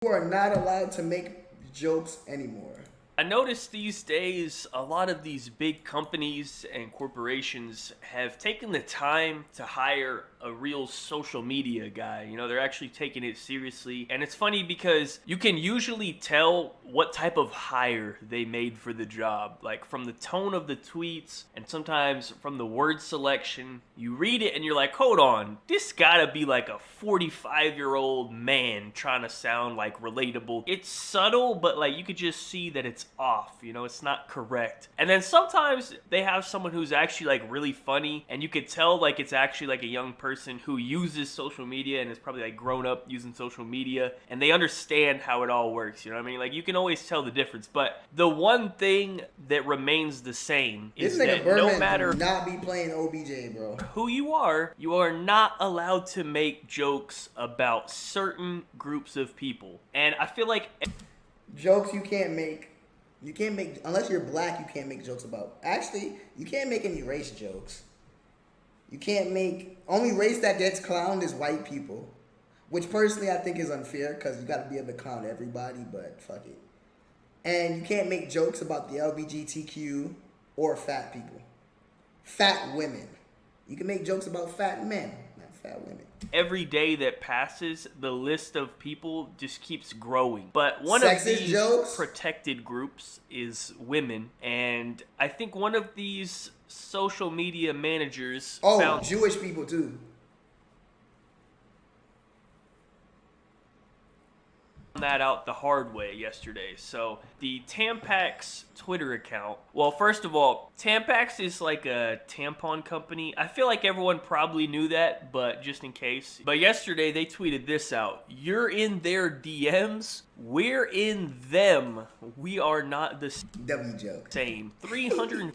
You are not allowed to make jokes anymore. I noticed these days a lot of these big companies and corporations have taken the time to hire a real social media guy. You know, they're actually taking it seriously. And it's funny because you can usually tell what type of hire they made for the job. Like from the tone of the tweets and sometimes from the word selection. You read it and you're like, hold on, this gotta be like a 45-year-old man trying to sound like relatable. It's subtle, but like you could just see that it's off, you know, it's not correct. And then sometimes they have someone who's actually like really funny and you could tell like it's actually like a young person who uses social media and is probably like grown up using social media and they understand how it all works, you know what I mean? Like you can always tell the difference, but the one thing that remains the same is that no matter not be playing OBJ, bro. Who you are not allowed to make jokes about certain groups of people. And I feel like jokes you can't make, unless you're black, you can't make jokes about. Actually, you can't make any race jokes. You can't make, only race that gets clowned is white people, which personally I think is unfair because you got to be able to clown everybody, but fuck it. And you can't make jokes about the LGBTQ or fat people. Fat women. You can make jokes about fat men, not fat women. Every day that passes, the list of people just keeps growing. But one Sexist of these jokes? protected groups is women. And I think one of these social media managers found Jewish people too. that out the hard way yesterday. So the Tampax Twitter account, well, first of all, Tampax is like a tampon company. I feel like everyone probably knew that, but just in case. But yesterday they tweeted this out: you're in their DMs, we're in them, we are not the W joke. same. 300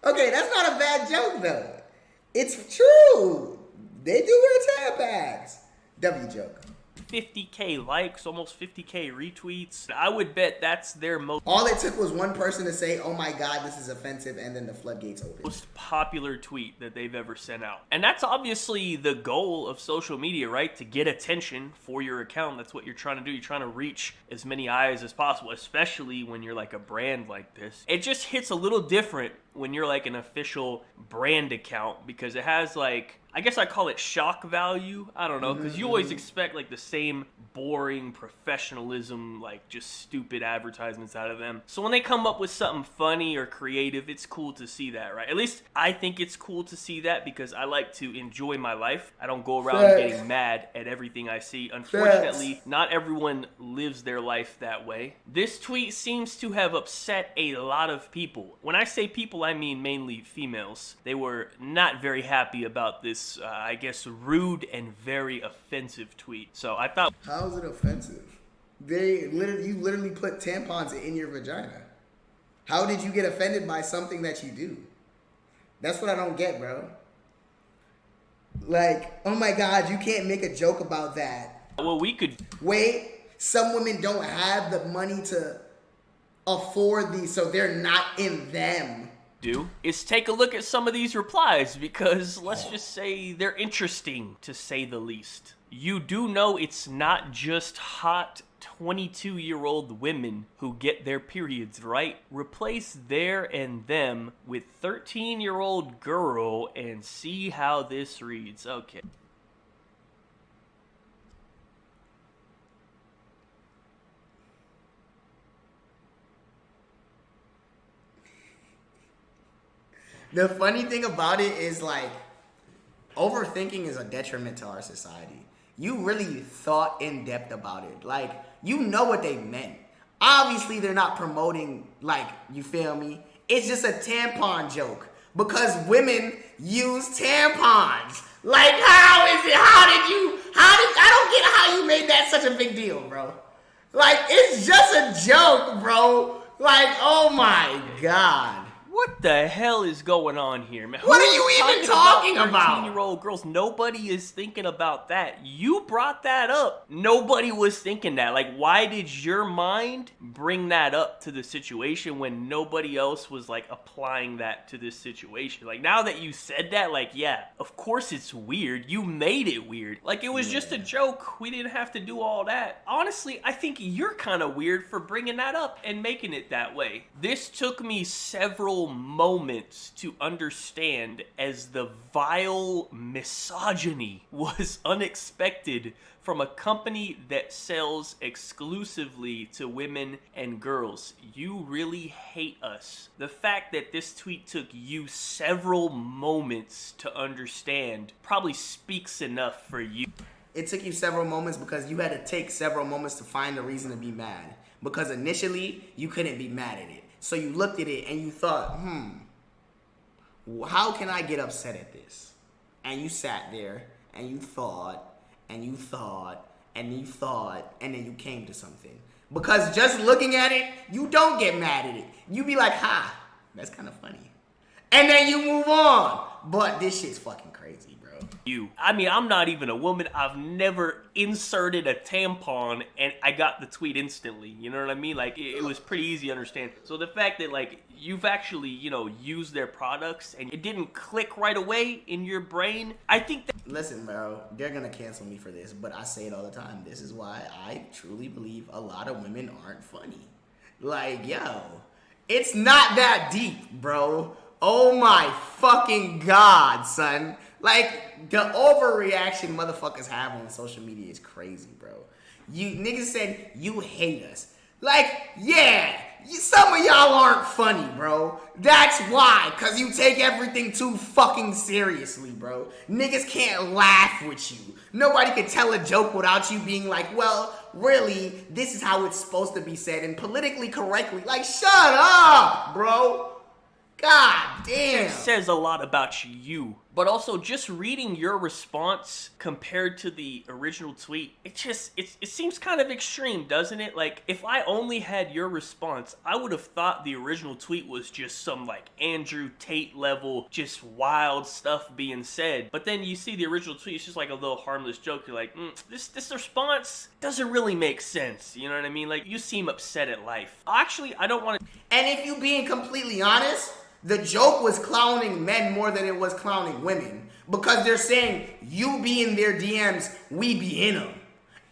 Okay, that's not a bad joke though. It's true. They do wear Tampax. W joke. 50K likes, almost 50K retweets. I would bet that's their All it took was one person to say, oh my God, this is offensive, and then the floodgates opened. most popular tweet that they've ever sent out. And that's obviously the goal of social media, right? To get attention for your account. That's what you're trying to do. You're trying to reach as many eyes as possible, especially when you're like a brand like this. It just hits a little different when you're like an official brand account because it has like, I guess I call it shock value. I don't know, because you always expect like the same boring professionalism, like just stupid advertisements out of them. So when they come up with something funny or creative, it's cool to see that, right? At least I think it's cool to see that because I like to enjoy my life. I don't go around getting mad at everything I see. Unfortunately, not everyone lives their life that way. This tweet seems to have upset a lot of people. When I say people, I mean mainly females. They were not very happy about this, I guess, rude and very offensive tweet. So I thought, how is it offensive? You literally put tampons in your vagina. How did you get offended by something that you do? That's what I don't get, bro. Like, oh my God, you can't make a joke about that. well, we could Wait, some women don't have the money to afford these, so they're not in them. do is take a look at some of these replies because let's just say they're interesting to say the least. You do know it's not just hot 22-year-old women who get their periods, right? Replace their and them with 13-year-old girl and see how this reads. Okay. The funny thing about it is like, overthinking is a detriment to our society. You really thought in depth about it. Like, you know what they meant. Obviously, they're not promoting, like, you feel me? It's just a tampon joke because women use tampons. Like, I don't get how you made that such a big deal, bro. Like, it's just a joke, bro. Like, oh my God. What the hell is going on here, man? What are you even talking about? 13-year-old girls. Nobody is thinking about that. You brought that up. Nobody was thinking that. Like, why did your mind bring that up to the situation when nobody else was, like, applying that to this situation? Like, now that you said that, like, yeah, of course it's weird. You made it weird. Like, it was just a joke. We didn't have to do all that. Honestly, I think you're kind of weird for bringing that up and making it that way. This took me several moments to understand, as the vile misogyny was unexpected from a company that sells exclusively to women and girls. You really hate us. The fact that this tweet took you several moments to understand probably speaks enough for you. It took you several moments because you had to take several moments to find a reason to be mad. Because initially, you couldn't be mad at it. So you looked at it and you thought, how can I get upset at this? And you sat there and you thought, and you thought, and you thought, and then you came to something. Because just looking at it, you don't get mad at it. You be like, that's kind of funny. And then you move on. But this shit's fucking crazy, bro. I'm not even a woman. I've never inserted a tampon and I got the tweet instantly. You know what I mean? Like, it was pretty easy to understand. So the fact that, like, you've actually, used their products and it didn't click right away in your brain, I think that... Listen, bro, they're gonna cancel me for this, but I say it all the time. This is why I truly believe a lot of women aren't funny. Like, yo, it's not that deep, bro. Oh my fucking God, son. Like, the overreaction motherfuckers have on social media is crazy, bro. You niggas said you hate us. Like, yeah, some of y'all aren't funny, bro. That's why, cause you take everything too fucking seriously, bro. Niggas can't laugh with you. Nobody can tell a joke without you being like, well, really, this is how it's supposed to be said and politically correctly. Like, shut up, bro. God damn. It says a lot about you. But also, just reading your response compared to the original tweet, it seems kind of extreme, doesn't it? Like, if I only had your response, I would have thought the original tweet was just some, like, Andrew Tate level, just wild stuff being said. But then you see the original tweet, it's just like a little harmless joke. You're like, this response doesn't really make sense. You know what I mean? Like, you seem upset at life. Actually, I don't want to... And if you being completely honest... The joke was clowning men more than it was clowning women. Because they're saying, you be in their DMs, we be in them.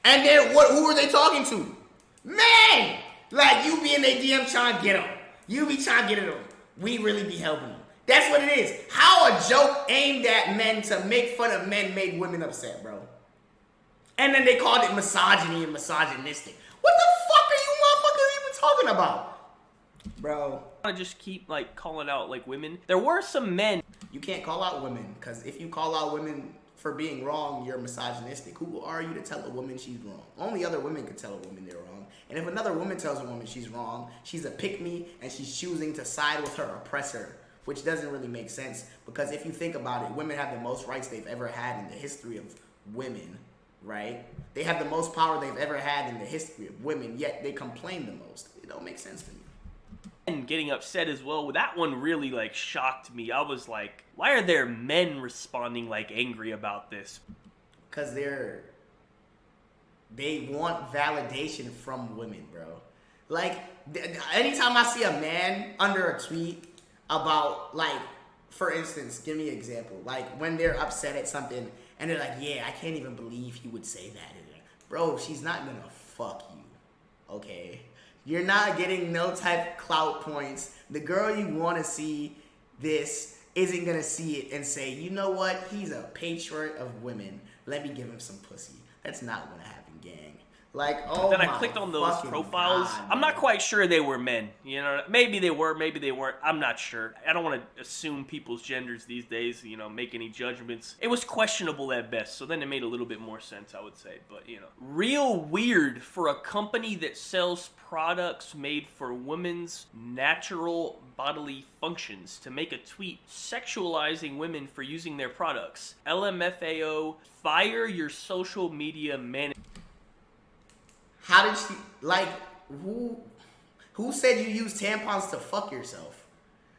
And then who are they talking to? Men! Like, you be in their DM trying to get them. You be trying to get them. We really be helping them. That's what it is. How a joke aimed at men to make fun of men made women upset, bro. And then they called it misogyny and misogynistic. What the fuck are you motherfuckers even talking about? Bro. I just keep, like, calling out, like, women. There were some men. You can't call out women, because if you call out women for being wrong, you're misogynistic. Who are you to tell a woman she's wrong? Only other women can tell a woman they're wrong. And if another woman tells a woman she's wrong, she's a pick-me, and she's choosing to side with her oppressor, which doesn't really make sense, because if you think about it, women have the most rights they've ever had in the history of women, right? They have the most power they've ever had in the history of women, yet they complain the most. It don't make sense to me. And getting upset as well. That one really, like, shocked me. I was like, why are there men responding, like, angry about this? Because they want validation from women, bro. Like, anytime I see a man under a tweet about, like, for instance, give me an example. Like, when they're upset at something, and they're like, yeah, I can't even believe he would say that. Bro, she's not gonna fuck you, okay? You're not getting no type of clout points. The girl you want to see this isn't going to see it and say, you know what? He's a patriot of women. Let me give him some pussy. That's not going to happen, gang. Like, oh, then I clicked on those profiles. God, I'm not quite sure they were men. You know, maybe they were, maybe they weren't. I'm not sure. I don't want to assume people's genders these days, you know, make any judgments. It was questionable at best, so then it made a little bit more sense, I would say. But, you know, real weird for a company that sells products made for women's natural bodily functions to make a tweet sexualizing women for using their products. LMFAO, fire your social media manager. How did she, like, who said you use tampons to fuck yourself?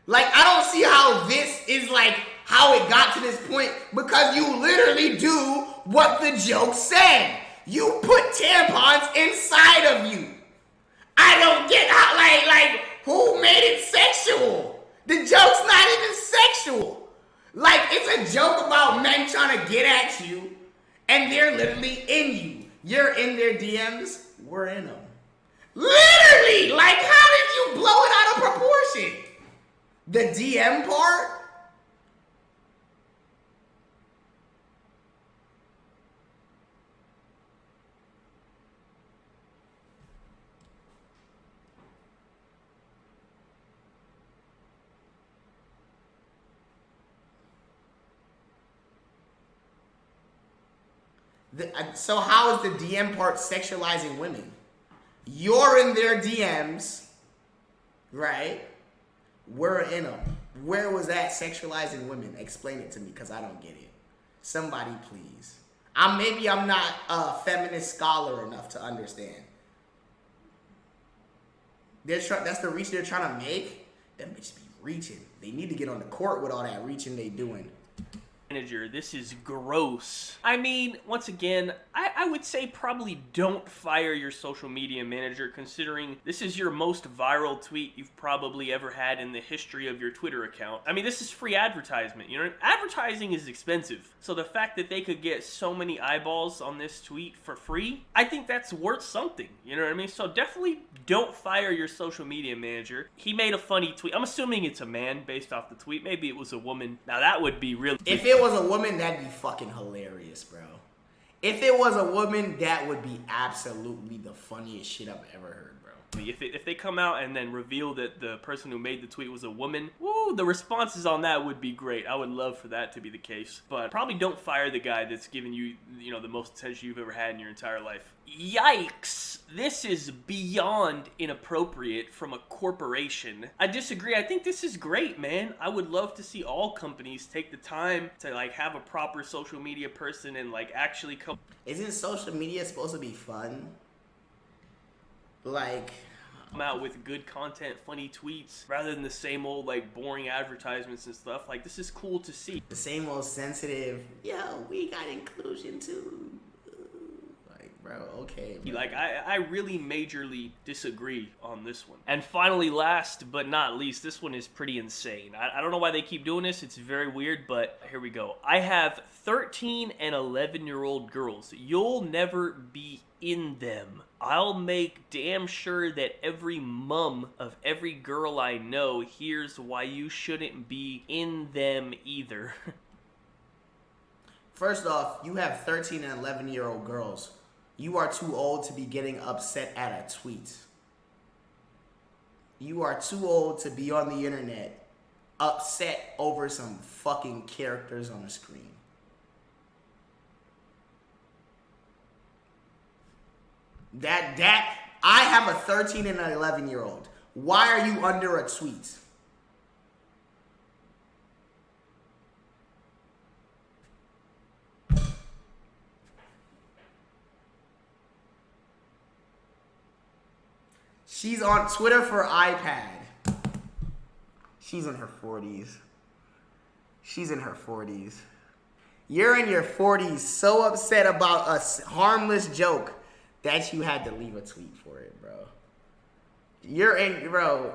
Like, I don't see how this is like how it got to this point, because you literally do what the joke said. You put tampons inside of you. I don't get how, like, who made it sexual? The joke's not even sexual. Like, it's a joke about men trying to get at you, and they're literally in you. You're in their DMs, we're in them. Literally! Like, how did you blow it out of proportion? The DM part? So how is the DM part sexualizing women? You're in their DMs, right? We're in them. Where was that sexualizing women? Explain it to me, because I don't get it. Somebody, please. Maybe I'm not a feminist scholar enough to understand. That's the reach they're trying to make? Them bitches be reaching. They need to get on the court with all that reaching they doing. Manager, this is gross. I mean, once again, I would say probably don't fire your social media manager, considering this is your most viral tweet you've probably ever had in the history of your Twitter account. I mean, this is free advertisement, you know? Advertising is expensive, so the fact that they could get so many eyeballs on this tweet for free, I think that's worth something, you know what I mean? So definitely don't fire your social media manager. He made a funny tweet. I'm assuming it's a man based off the tweet. Maybe it was a woman. Now that would be really... If it was a woman, that'd be fucking hilarious, bro. If it was a woman, that would be absolutely the funniest shit I've ever heard, bro. If they come out and then reveal that the person who made the tweet was a woman, woo, the responses on that would be great. I would love for that to be the case. But probably don't fire the guy that's given you, you know, the most attention you've ever had in your entire life. Yikes! This is beyond inappropriate from a corporation. I disagree. I think this is great, man. I would love to see all companies take the time to, like, have a proper social media person and, like, actually come... Isn't social media supposed to be fun? Like... come out with good content, funny tweets, rather than the same old, like, boring advertisements and stuff. Like, this is cool to see. The same old sensitive, yo, we got inclusion too. Bro, okay, bro. Like, I really majorly disagree on this one. And finally, last but not least, this one is pretty insane. I don't know why they keep doing this. It's very weird, but here we go. I have 13 and 11-year-old girls. You'll never be in them. I'll make damn sure that every mum of every girl I know hears why you shouldn't be in them either. First off, you have 13 and 11-year-old girls. You are too old to be getting upset at a tweet. You are too old to be on the internet upset over some fucking characters on the screen. I have a 13 and an 11-year-old. Why are you under a tweet? She's on Twitter for iPad. She's in her 40s. She's in her 40s. You're in your 40s so upset about a harmless joke that you had to leave a tweet for it, bro. You're in, bro.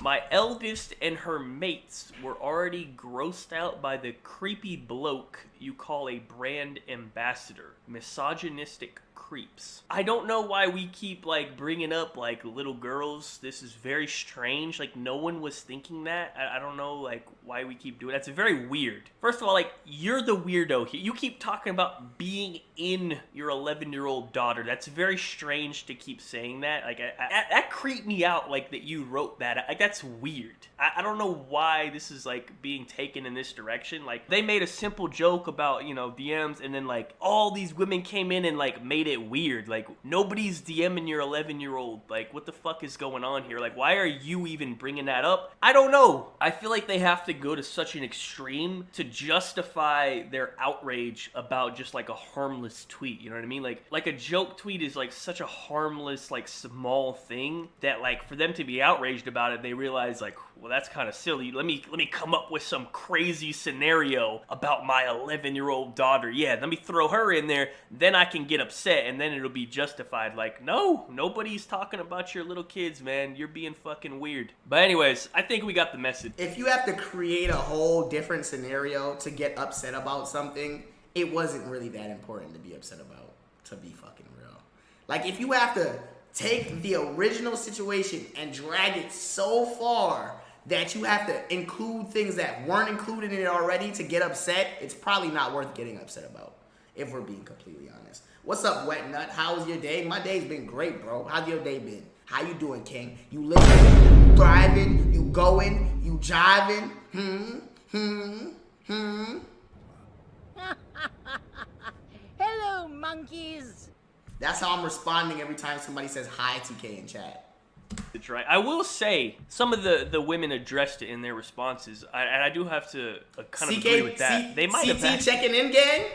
My eldest and her mates were already grossed out by the creepy bloke you call a brand ambassador. Misogynistic creeps. I don't know why we keep, like, bringing up, like, little girls. This is very strange. Like, no one was thinking that. I don't know, like, why we keep doing that. It's very weird. First of all, like, you're the weirdo here. You keep talking about being in your 11-year-old daughter. That's very strange to keep saying that. Like, that creeped me out, like, that you wrote that. Like, that's weird. I don't know why this is, like, being taken in this direction. Like, they made a simple joke about, you know, DMs, and then, like, all these women came in and, like, made made it weird. Like, nobody's DMing your 11-year-old. Like, what the fuck is going on here? Like, why are you even bringing that up? I don't know. I feel like they have to go to such an extreme to justify their outrage about just like a harmless tweet. You know what I mean? Like a joke tweet is like such a harmless, like small thing that like for them to be outraged about it, they realize like, well, that's kind of silly. Let me come up with some crazy scenario about my 11-year-old daughter. Yeah, let me throw her in there. Then I can get upset, and then it'll be justified. Like, no, nobody's talking about your little kids, man. You're being fucking weird. But anyways, I think we got the message. If you have to create a whole different scenario to get upset about something, it wasn't really that important to be upset about, to be fucking real. Like, if you have to take the original situation and drag it so far that you have to include things that weren't included in it already to get upset, it's probably not worth getting upset about, if we're being completely honest. What's up, Wet Nut? How was your day? My day's been great, bro. How's your day been? How you doing, King? You living? You thriving? You going? You jiving? Hello, monkeys. That's how I'm responding every time somebody says hi, TK, in chat. It's right. I will say some of the women addressed it in their responses, and I do have to kind of agree with that. They might have CT checking in, gang?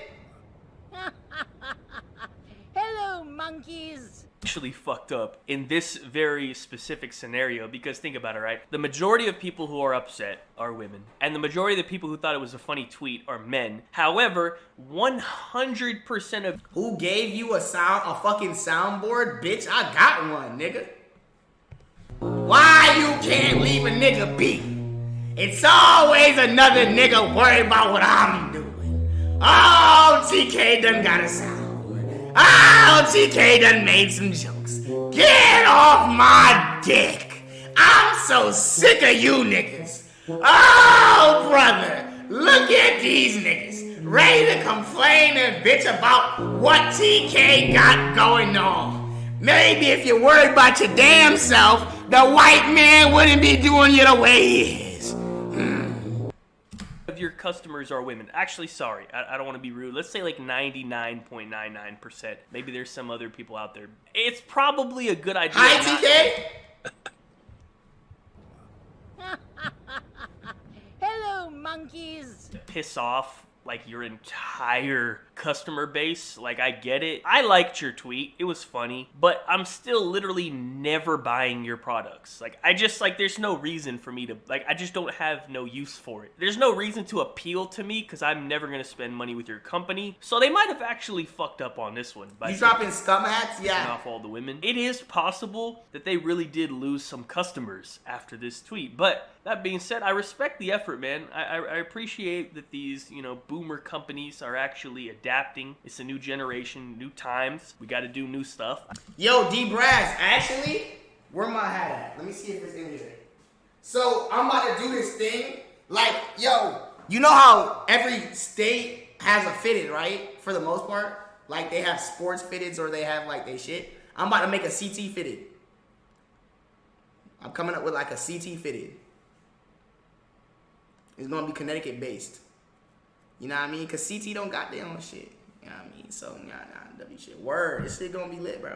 Hello, monkeys. Actually fucked up in this very specific scenario, because think about it, right? The majority of people who are upset are women, and the majority of the people who thought it was a funny tweet are men. However, 100% of Who gave you a fucking soundboard? Bitch, I got one, nigga. Why you can't leave a nigga be? It's always another nigga worried about what I'm doing. Oh, TK done got a soundboard. Oh, TK done made some jokes. Get off my dick. I'm so sick of you niggas. Oh, brother, look at these niggas. Ready to complain and bitch about what TK got going on. Maybe if you're worried about your damn self, the white man wouldn't be doing you the way he is. of your customers are women. Actually, sorry, I don't want to be rude. Let's say like 99.99%. Maybe there's some other people out there. It's probably a good idea. Hi, TK. Hello, monkeys. Piss off like your entire customer base. Like, I get it. I liked your tweet. It was funny, but I'm still literally never buying your products. Like, I just, like, there's no reason for me to, like, I just don't have no use for it. There's no reason to appeal to me because I'm never going to spend money with your company. So they might have actually fucked up on this one. You dropping scum hats? Yeah. Off all the women. It is possible that they really did lose some customers after this tweet, but that being said, I respect the effort, man. I appreciate that these, you know, boomer companies are actually adapting. It's a new generation, new times. We got to do new stuff. Yo, D-Brass, actually, where my hat at? Let me see if it's in here. So, I'm about to do this thing. Like, yo, you know how every state has a fitted, right? For the most part. Like, they have sports fitteds or they have, like, they shit. I'm about to make a CT fitted. I'm coming up with, like, a CT fitted. It's gonna be Connecticut based. You know what I mean? Cause CT don't got their own shit. You know what I mean? So W shit. Word, this shit gonna be lit, bro.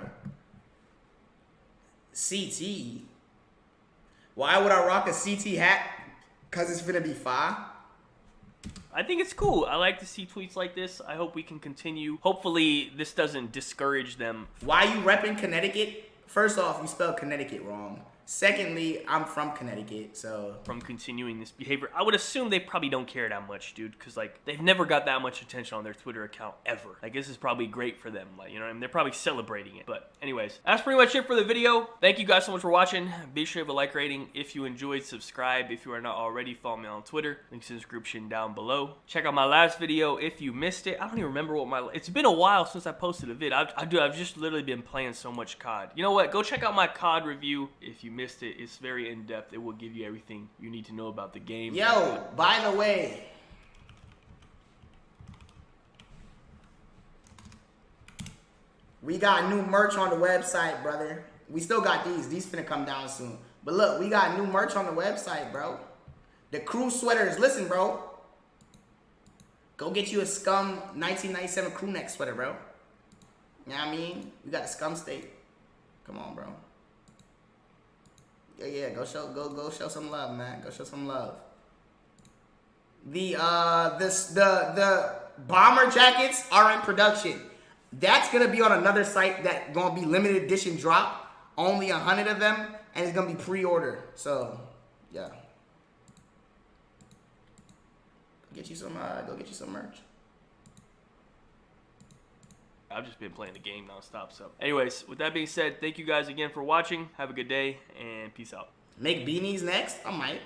CT. Why would I rock a CT hat? Cause it's gonna be fire. I think it's cool. I like to see tweets like this. I hope we can continue. Hopefully this doesn't discourage them. Why you repping Connecticut? First off, you spelled Connecticut wrong. Secondly, I'm from Connecticut, so... From continuing this behavior, I would assume they probably don't care that much, dude, because, like, they've never got that much attention on their Twitter account, ever. Like, this is probably great for them, like, you know what I mean? They're probably celebrating it. But, anyways, that's pretty much it for the video. Thank you guys so much for watching. Be sure to have a like rating if you enjoyed. Subscribe if you are not already. Follow me on Twitter. Links in the description down below. Check out my last video if you missed it. I don't even remember what my... It's been a while since I posted a vid. I've just literally been playing so much COD. You know what? Go check out my COD review if you missed it. It's very in-depth. It will give you everything you need to know about the game. Yo, by the way, we got new merch on the website, brother. We still got these. These finna come down soon. But look, we got new merch on the website, bro. The crew sweaters. Listen, bro. Go get you a Scum 1997 crew neck sweater, bro. You know what I mean? We got a scum state. Come on, bro. Yeah, go show some love, man. Go show some love. The bomber jackets are in production. That's gonna be on another site that gonna be limited edition drop. Only 100 of them, and it's gonna be pre-order. So, yeah. Go get you some merch. I've just been playing the game nonstop. So, anyways, with that being said, thank you guys again for watching. Have a good day and peace out. Make beanies next? I might.